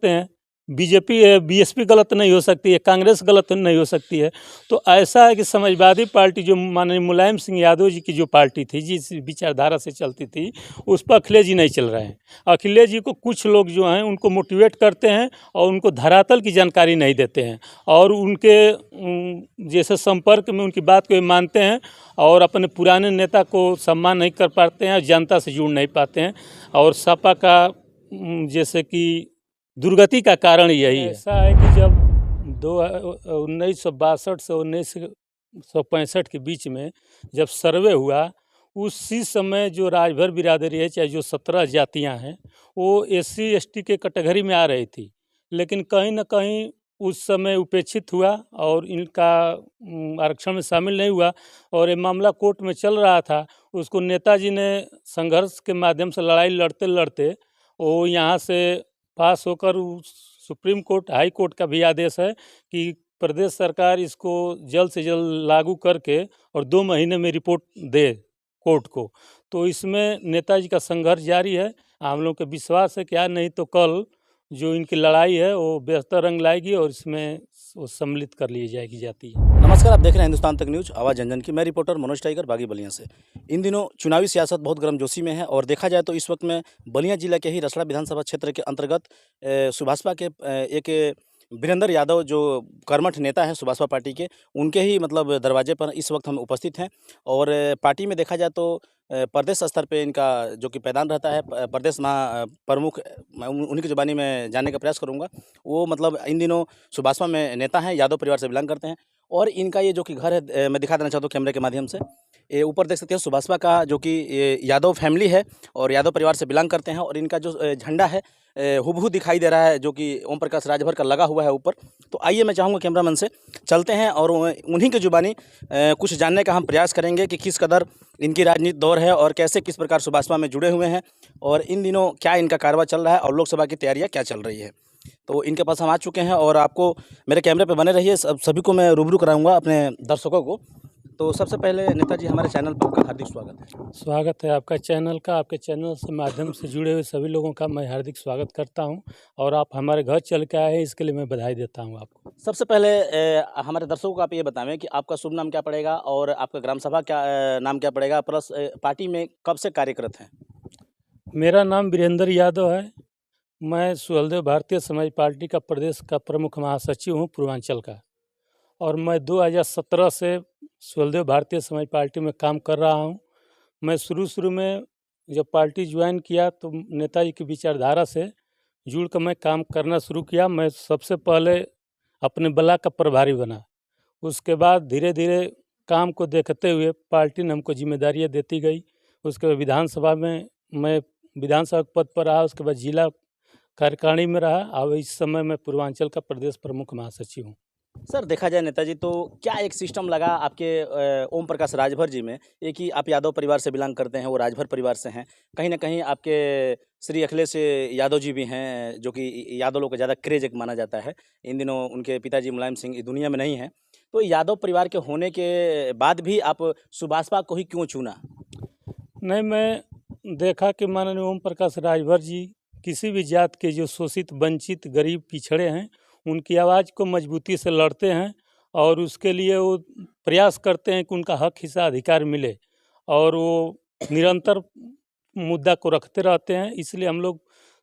सकते हैं, BJP BSP गलत नहीं हो सकती है, कांग्रेस गलत नहीं हो सकती है। तो ऐसा है कि समाजवादी पार्टी जो माननीय मुलायम सिंह यादव जी की जो पार्टी थी, जिस विचारधारा से चलती थी, उस पर अखिलेश जी नहीं चल रहे हैं। अखिलेश जी को कुछ लोग जो हैं उनको मोटिवेट करते हैं और उनको धरातल की जानकारी नहीं देते हैं, और उनके जैसे संपर्क में उनकी बात को मानते हैं और अपने पुराने नेता को सम्मान नहीं कर पाते हैं, जनता से जुड़ नहीं पाते हैं। और सपा का जैसे कि दुर्गति का कारण यही है। ऐसा है कि जब 1962 से 1965 के बीच में जब सर्वे हुआ, उसी समय जो राजभर बिरादरी है, चाहे जो 17 जातियां हैं, वो एससी एसटी के कैटेगरी में आ रही थी, लेकिन कहीं ना कहीं उस समय उपेक्षित हुआ और इनका आरक्षण में शामिल नहीं हुआ, और ये मामला कोर्ट में चल रहा था। उसको नेताजी ने संघर्ष के माध्यम से लड़ाई लड़ते लड़ते वो यहाँ से पास होकर सुप्रीम कोर्ट, हाई कोर्ट का भी आदेश है कि प्रदेश सरकार इसको जल्द से जल्द लागू करके और 2 महीने में रिपोर्ट दे कोर्ट को। तो इसमें नेताजी का संघर्ष जारी है। हम लोग का विश्वास है कि आज नहीं तो कल जो इनकी लड़ाई है वो बेहतर रंग लाएगी और इसमें वो सम्मिलित कर ली जाती है। नमस्कार, आप देख रहे हैं हिंदुस्तान तक न्यूज़, आवाज़ जन जन की। मैं रिपोर्टर मनोज टाइगर, बागी बलिया से। इन दिनों चुनावी सियासत बहुत गर्मजोशी में है और देखा जाए तो इस वक्त में बलिया जिला के ही रसड़ा विधानसभा क्षेत्र के अंतर्गत सुभाषपा के एक वीरेंद्र यादव जो कर्मठ नेता हैं सुभाषपा पार्टी के, उनके ही मतलब दरवाजे पर इस वक्त हम उपस्थित हैं। और पार्टी में देखा जाए तो प्रदेश स्तर पे इनका जो कि पैदान रहता है, प्रदेश महा प्रमुख, मैं उन्हीं की ज़ुबानी में जानने का प्रयास करूँगा। वो मतलब इन दिनों सुभाषपा में नेता हैं, यादव परिवार से बिलोंग करते हैं। और इनका ये जो कि घर है, मैं दिखा देना चाहता हूँ कैमरे के माध्यम से। ये ऊपर देख सकते हैं सुभाषपा का जो कि ये यादव फैमिली है और यादव परिवार से बिलोंग करते हैं। और इनका जो झंडा है हुबहू दिखाई दे रहा है, जो कि ओम प्रकाश राजभर का लगा हुआ है ऊपर। तो आइए, मैं चाहूँगा कैमरामैन से चलते हैं और उन्हीं की जुबानी कुछ जानने का हम प्रयास करेंगे कि किस कदर इनकी राजनीति दौर है और कैसे किस प्रकार सुभाषपा में जुड़े हुए हैं और इन दिनों क्या इनका कारवा चल रहा है और लोकसभा की तैयारियाँ क्या चल रही है। तो इनके पास हम आ चुके हैं और आपको मेरे कैमरे पे बने रहिए, सभी को मैं रूबरू कराऊंगा अपने दर्शकों को। तो सबसे पहले नेताजी, हमारे चैनल पर आपका हार्दिक स्वागत है। स्वागत है आपका चैनल का। आपके चैनल से माध्यम से जुड़े हुए सभी लोगों का मैं हार्दिक स्वागत करता हूं, और आप हमारे घर चल के आए हैं, इसके लिए मैं बधाई देता हूं आपको। सबसे पहले हमारे दर्शकों को आप ये बताएं कि आपका शुभ नाम क्या पड़ेगा और आपका ग्राम सभा क्या नाम क्या पड़ेगा, प्लस पार्टी में कब से कार्यरत हैं। मेरा नाम वीरेंद्र यादव है। मैं सुहेलदेव भारतीय समाज पार्टी का प्रदेश का प्रमुख महासचिव हूं पूर्वांचल का, और मैं 2017 से सुहेलदेव भारतीय समाज पार्टी में काम कर रहा हूं। मैं शुरू में जब पार्टी ज्वाइन किया तो नेताजी की विचारधारा से जुड़ कर मैं काम करना शुरू किया। मैं सबसे पहले अपने ब्लॉक का प्रभारी बना। उसके बाद धीरे धीरे काम को देखते हुए पार्टी ने हमको जिम्मेदारियां देती गई। उसके बाद विधानसभा में मैं विधानसभा के पद पर रहा, उसके बाद जिला कार्यकारिणी में रहा। अब इस समय मैं पूर्वांचल का प्रदेश प्रमुख महासचिव हूँ। सर, देखा जाए नेताजी तो क्या एक सिस्टम लगा आपके ओम प्रकाश राजभर जी में, एक ही आप यादव परिवार से बिलोंग करते हैं, वो राजभर परिवार से हैं। कहीं ना कहीं आपके श्री अखिलेश यादव जी भी हैं, जो कि यादव लोग का ज़्यादा क्रेज एक माना जाता है। इन दिनों उनके पिताजी मुलायम सिंह इस दुनिया में नहीं हैं। तो यादव परिवार के होने के बाद भी आप सुभाषपा को ही क्यों चुना। नहीं, मैं देखा कि माननीय ओम प्रकाश राजभर जी किसी भी जात के जो शोषित, वंचित, गरीब, पिछड़े हैं, उनकी आवाज़ को मजबूती से लड़ते हैं और उसके लिए वो प्रयास करते हैं कि उनका हक, हिस्सा, अधिकार मिले, और वो निरंतर मुद्दा को रखते रहते हैं। इसलिए हम लोग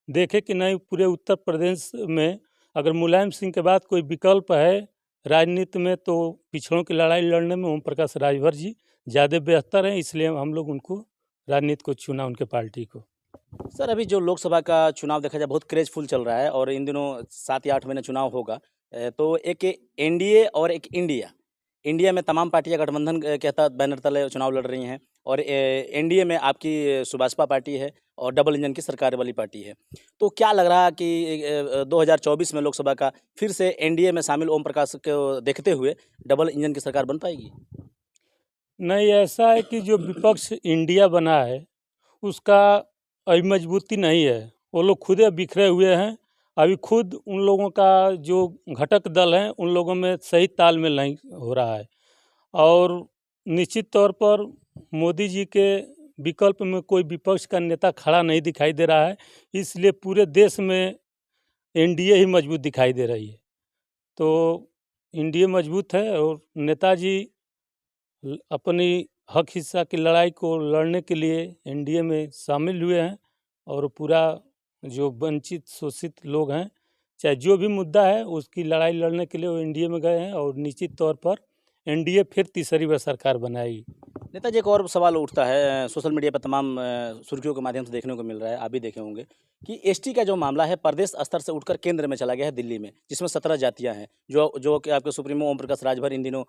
देखे कि नहीं, पूरे उत्तर प्रदेश में अगर मुलायम सिंह के बाद कोई विकल्प है राजनीति में तो पिछड़ों की लड़ाई लड़ने में ओम प्रकाश राजभर जी ज़्यादा बेहतर हैं। इसलिए हम लोग उनको राजनीति को चुना, उनके पार्टी को। सर, अभी जो लोकसभा का चुनाव देखा जाए बहुत क्रेजफुल चल रहा है और इन दिनों 7 या 8 महीने चुनाव होगा। तो एक एनडीए और एक इंडिया, इंडिया में तमाम पार्टियां गठबंधन के तहत बैनर तले चुनाव लड़ रही हैं और एनडीए में आपकी सुभाषपा पार्टी है और डबल इंजन की सरकार वाली पार्टी है। तो क्या लग रहा है कि 2024 में लोकसभा का फिर से एनडीए में शामिल ओम प्रकाश को देखते हुए डबल इंजन की सरकार बन पाएगी। नहीं, ऐसा है कि जो विपक्ष इंडिया बना है उसका अभी मजबूती नहीं है। वो लोग खुद बिखरे हुए हैं। अभी खुद उन लोगों का जो घटक दल हैं उन लोगों में सही तालमेल नहीं हो रहा है, और निश्चित तौर पर मोदी जी के विकल्प में कोई विपक्ष का नेता खड़ा नहीं दिखाई दे रहा है। इसलिए पूरे देश में एनडीए ही मजबूत दिखाई दे रही है। तो एनडीए मजबूत है और नेताजी अपनी हक हिस्सा की लड़ाई को लड़ने के लिए एनडीए में शामिल हुए हैं और पूरा जो वंचित शोषित लोग हैं, चाहे जो भी मुद्दा है उसकी लड़ाई लड़ने के लिए वो एनडीए में गए हैं और निश्चित तौर पर एनडीए फिर तीसरी बार सरकार बनाएगी। नेताजी, एक और सवाल उठता है, सोशल मीडिया पर तमाम सुर्खियों के माध्यम से देखने को मिल रहा है, आप भी देखे होंगे कि एसटी का जो मामला है प्रदेश स्तर से उठकर केंद्र में चला गया है दिल्ली में, जिसमें 17 जातियां हैं, जो कि आपके सुप्रीमो ओम प्रकाश राजभर इन दिनों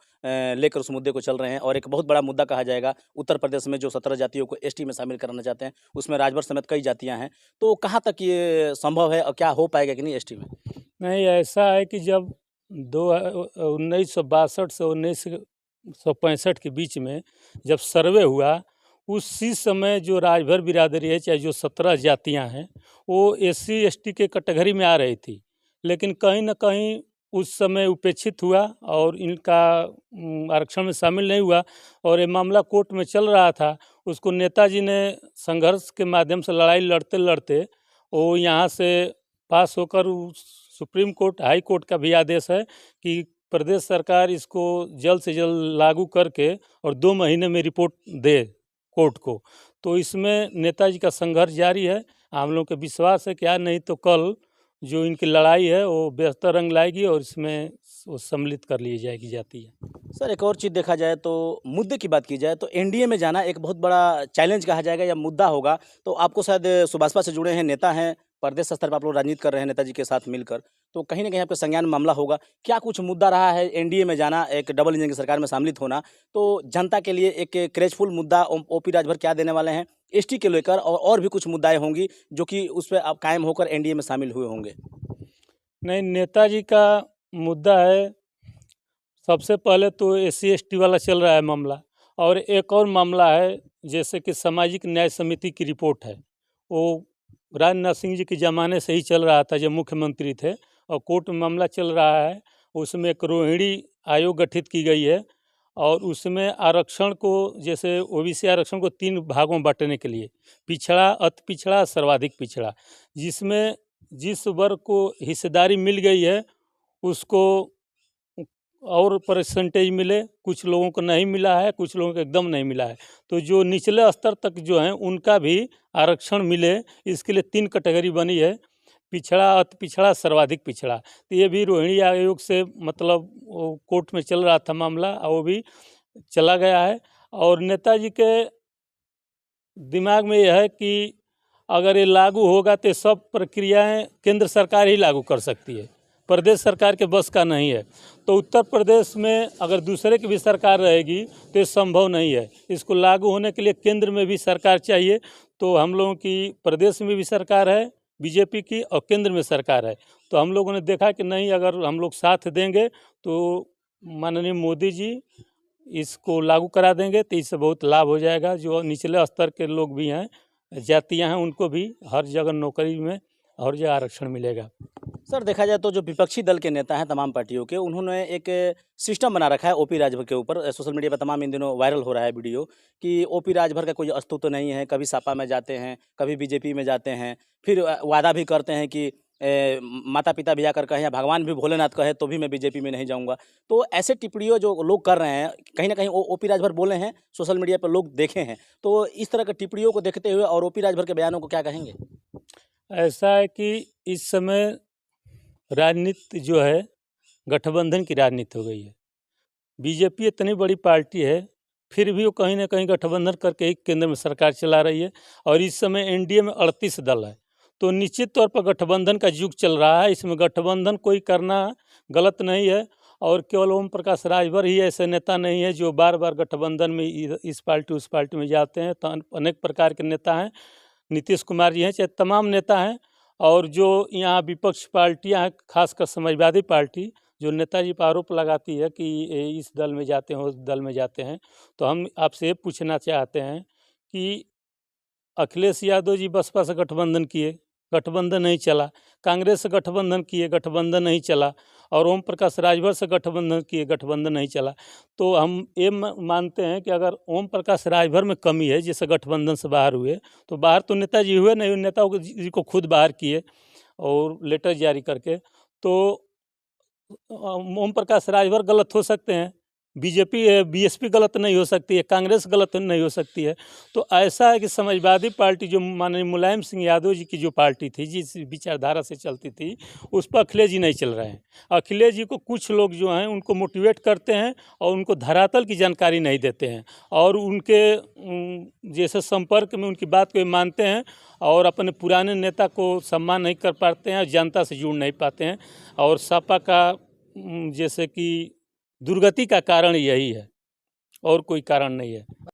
लेकर उस मुद्दे को चल रहे हैं। और एक बहुत बड़ा मुद्दा कहा जाएगा, उत्तर प्रदेश में जो 17 जातियों को एसटी में शामिल कराना चाहते हैं, उसमें राजभर समेत कई जातियाँ हैं। तो कहाँ तक ये संभव है और क्या हो पाएगा कि नहीं एसटी में? नहीं, ऐसा है कि जब 1962 से 1965 के बीच में जब सर्वे हुआ, उसी समय जो राजभर बिरादरी है, चाहे जो 17 जातियां हैं, वो एससी एसटी के कैटेगरी में आ रही थी। लेकिन कहीं न कहीं उस समय उपेक्षित हुआ और इनका आरक्षण में शामिल नहीं हुआ और ये मामला कोर्ट में चल रहा था। उसको नेताजी ने संघर्ष के माध्यम से लड़ाई लड़ते-लड़ते वो यहाँ से पास होकर सुप्रीम कोर्ट, हाई कोर्ट का भी आदेश है कि प्रदेश सरकार इसको जल्द से जल्द लागू करके और 2 महीने में रिपोर्ट दे कोर्ट को। तो इसमें नेताजी का संघर्ष जारी है। हम लोग को विश्वास है कि आज नहीं तो कल जो इनकी लड़ाई है वो बेहतर रंग लाएगी और इसमें वो सम्मिलित कर ली जाएगी जाती है। सर, एक और चीज़ देखा जाए तो मुद्दे की बात की जाए तो एनडीए में जाना एक बहुत बड़ा चैलेंज कहा जाएगा या मुद्दा होगा। तो आपको शायद सुभाषपा से जुड़े हैं, नेता हैं, प्रदेश स्तर पर आप लोग राजनीति कर रहे हैं नेताजी के साथ मिलकर, तो कहीं न कहीं आपका संज्ञान मामला होगा। क्या कुछ मुद्दा रहा है एनडीए में जाना, एक डबल इंजन की सरकार में सम्मिलित होना? तो जनता के लिए एक क्रेजफुल मुद्दा ओपी राजभर क्या देने वाले हैं एसटी के लेकर, और भी कुछ मुद्दाएँ होंगी जो कि उस पे आप कायम होकर एनडीए में शामिल हुए होंगे? नहीं, नेताजी का मुद्दा है, सबसे पहले तो एससी एसटी वाला चल रहा है मामला और एक और मामला है जैसे कि सामाजिक न्याय समिति की रिपोर्ट है। वो राजनाथ सिंह जी के ज़माने से ही चल रहा था जब मुख्यमंत्री थे और कोर्ट में मामला चल रहा है। उसमें एक रोहिणी आयोग गठित की गई है और उसमें आरक्षण को, जैसे ओबीसी आरक्षण को 3 भागों में बांटने के लिए, पिछड़ा, अति पिछड़ा, सर्वाधिक पिछड़ा, जिसमें जिस वर्ग को हिस्सेदारी मिल गई है उसको और परसेंटेज मिले, कुछ लोगों को नहीं मिला है, कुछ लोगों को एकदम नहीं मिला है। तो जो निचले स्तर तक जो हैं उनका भी आरक्षण मिले, इसके लिए 3 कैटेगरी बनी है, पिछड़ा, अति पिछड़ा, सर्वाधिक पिछड़ा। तो ये भी रोहिणी आयोग से मतलब वो कोर्ट में चल रहा था मामला और वो भी चला गया है। और नेताजी के दिमाग में यह है कि अगर ये लागू होगा तो सब प्रक्रियाएं केंद्र सरकार ही लागू कर सकती है, प्रदेश सरकार के बस का नहीं है। तो उत्तर प्रदेश में अगर दूसरे की भी सरकार रहेगी तो ये संभव नहीं है। इसको लागू होने के लिए केंद्र में भी सरकार चाहिए। तो हम लोगों की प्रदेश में भी सरकार है बीजेपी की और केंद्र में सरकार है। तो हम लोगों ने देखा कि नहीं, अगर हम लोग साथ देंगे तो माननीय मोदी जी इसको लागू करा देंगे तो इससे बहुत लाभ हो जाएगा। जो निचले स्तर के लोग भी हैं, जातियाँ हैं, उनको भी हर जगह नौकरी में हर जगह आरक्षण मिलेगा। सर, देखा जाए तो जो विपक्षी दल के नेता हैं तमाम पार्टियों के, उन्होंने एक सिस्टम बना रखा है ओपी राजभर के ऊपर। सोशल मीडिया पर तमाम इन दिनों वायरल हो रहा है वीडियो कि ओपी राजभर का कोई अस्तित्व नहीं है। कभी सपा में जाते हैं, कभी बीजेपी में जाते हैं, फिर वादा भी करते हैं कि माता पिता भी आकर कहें या भगवान भी भोलेनाथ कहे तो भी मैं बीजेपी में नहीं जाऊंगा। तो ऐसे टिप्पणियों जो लोग कर रहे हैं, कहीं ना कहीं ओपी राजभर बोले हैं, सोशल मीडिया पर लोग देखे हैं। तो इस तरह के टिप्पणियों को देखते हुए और ओपी राजभर के बयानों को क्या कहेंगे? ऐसा है कि इस समय राजनीति जो है गठबंधन की राजनीति हो गई है। बीजेपी इतनी बड़ी पार्टी है, फिर भी वो कहीं ना कहीं गठबंधन करके एक केंद्र में सरकार चला रही है और इस समय एनडीए में 38 दल है। तो निश्चित तौर पर गठबंधन का युग चल रहा है। इसमें गठबंधन कोई करना गलत नहीं है और केवल ओम प्रकाश राजभर ही ऐसे नेता नहीं है जो बार बार गठबंधन में इस पार्टी उस पार्टी में जाते हैं। तो अनेक प्रकार के नेता हैं, नीतीश कुमार जी हैं, चाहे तमाम नेता हैं। और जो यहाँ विपक्ष पार्टियाँ हैं, खासकर समाजवादी पार्टी, जो नेताजी पर आरोप लगाती है कि ये इस दल में जाते हैं उस दल में जाते हैं, तो हम आपसे ये पूछना चाहते हैं कि अखिलेश यादव जी बसपा से गठबंधन किए, गठबंधन नहीं चला। कांग्रेस से गठबंधन किए, गठबंधन नहीं चला। और ओम प्रकाश राजभर से गठबंधन किए, गठबंधन नहीं चला। तो हम ये मानते हैं कि अगर ओम प्रकाश राजभर में कमी है, जैसे गठबंधन से बाहर हुए, तो बाहर तो नेताजी हुए नहीं, नेताओं जी को खुद बाहर किए। और लेटर जारी करके, तो ओम प्रकाश राजभर गलत हो सकते हैं, बीजेपी बीएसपी गलत नहीं हो सकती है, कांग्रेस गलत नहीं हो सकती है। तो ऐसा है कि समाजवादी पार्टी जो माननीय मुलायम सिंह यादव जी की जो पार्टी थी, जिस विचारधारा से चलती थी, उस पर अखिलेश जी नहीं चल रहे हैं। अखिलेश जी को कुछ लोग जो हैं उनको मोटिवेट करते हैं और उनको धरातल की जानकारी नहीं देते हैं, और उनके जैसे संपर्क में उनकी बात को मानते हैं और अपने पुराने नेता को सम्मान नहीं कर पाते हैं, जनता से जुड़ नहीं पाते हैं। और सपा का जैसे कि दुर्गति का कारण यही है, और कोई कारण नहीं है।